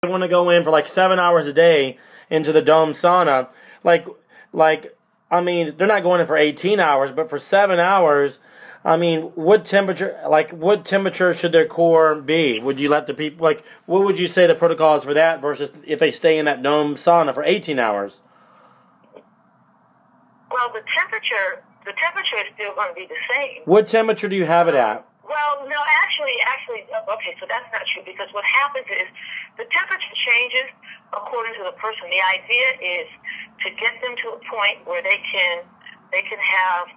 want to go in for like 7 hours a day into the dome sauna, I mean, they're not going in for 18 hours, but for 7 hours, I mean, what temperature should their core be? Would you let the people, what would you say the protocol is for that versus if they stay in that dome sauna for 18 hours? Well, the temperature is still going to be the same. What temperature do you have it at? Well, no, actually, okay, so that's not true, because what happens is the temperature changes according to the person. The idea is to get them to a point where they can have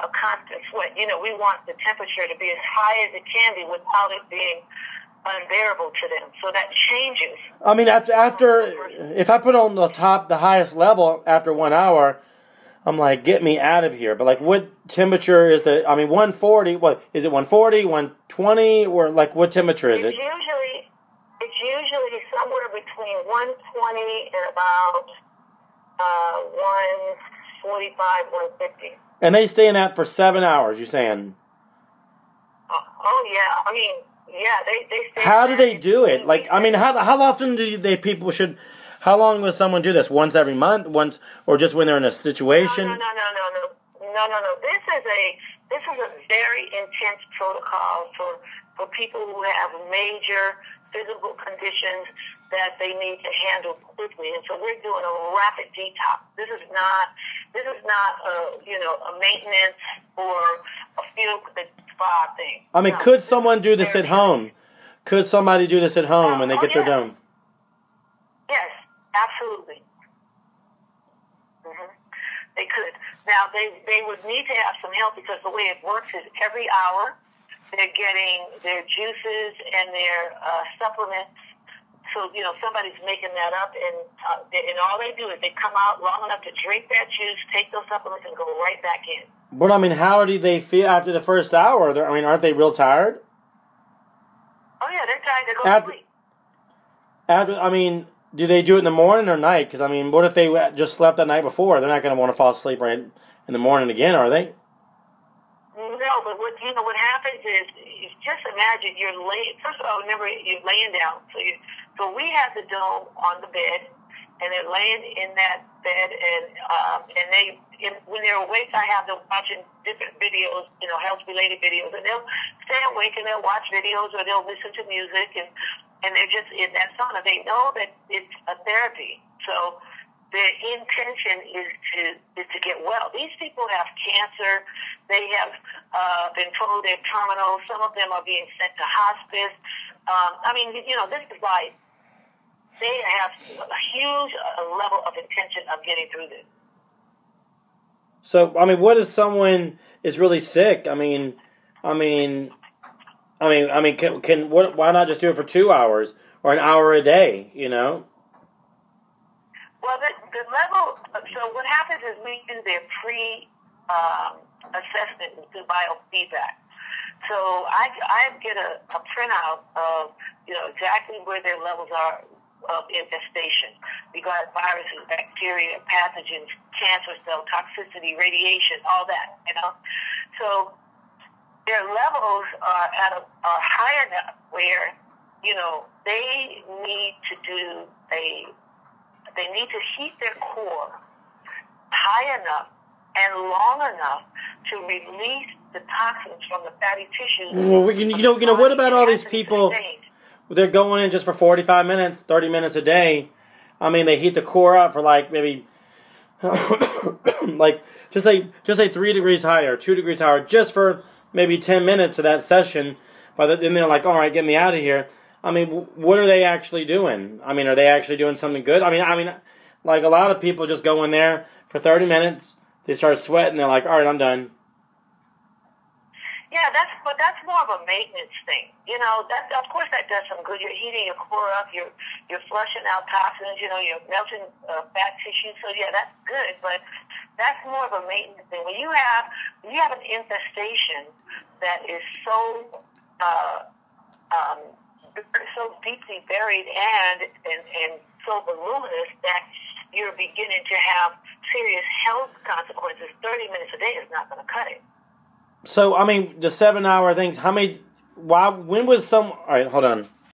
a constant sweat. You know, we want the temperature to be as high as it can be without it being unbearable to them. So that changes. I mean, after if I put on the highest level after 1 hour, I'm like, get me out of here. But, what temperature is 140, what, is it 140, 120, or, what temperature is it? It's usually somewhere between 120 and about 145, 150. And they stay in that for 7 hours, you're saying? Oh, yeah. I mean, yeah, they stay. How do they do it? How often do people should... How long will someone do this? Once every month? Once, or just when they're in a situation? No. This is a very intense protocol for people who have major physical conditions that they need to handle quickly. And so we're doing a rapid detox. This is not a maintenance or a field spa thing. I mean, could someone do this at home? Could somebody do this at home when they get their dome? Yes. Absolutely. Mm-hmm. They could. Now, they would need to have some help, because the way it works is every hour they're getting their juices and their supplements. So, somebody's making that up, and all they do is they come out long enough to drink that juice, take those supplements, and go right back in. But, how do they feel after the first hour? Aren't they real tired? Oh, yeah, they're tired. They go to sleep. Do they do it in the morning or night? Because, what if they just slept the night before? They're not going to want to fall asleep right in the morning again, are they? No, but what happens is, just imagine you're laying. First of all, remember, you're laying down. So we have the dome on the bed, and they're laying in that bed, and when they're awake, I have them watching different videos, health-related videos, and they'll stay awake and they'll watch videos or they'll listen to music, and they're just in that sauna. They know that it's a therapy. So their intention is to get well. These people have cancer. They have been told they're terminal. Some of them are being sent to hospice. This is why they have a huge level of intention of getting through this. So, what if someone is really sick? Why not just do it for 2 hours or an hour a day? Well, the level. So what happens is we do their assessment through biofeedback. So I get a printout of exactly where their levels are of infestation. We got viruses, bacteria, pathogens, cancer cell toxicity, radiation, all that. So their levels are high enough where, they need to heat their core high enough and long enough to release the toxins from the fatty tissues. Well, what about all these people? They're going in just for 45 minutes, 30 minutes a day. They heat the core up for maybe just say 3 degrees higher, 2 degrees higher, just for maybe 10 minutes of that session. But then they're like, all right, get me out of here. What are they actually doing? Are they actually doing something good? A lot of people just go in there for 30 minutes, they start sweating, they're like, all right, I'm done. Yeah, that's more of a maintenance thing. Of course that does some good. You're heating your core up, you're flushing out toxins, you're melting fat tissue. So yeah, that's good, but that's more of a maintenance thing. When you have an infestation that is so deeply buried and so voluminous that you're beginning to have serious health consequences, 30 minutes a day is not going to cut it. So, the 7 hour things, when was all right, hold on.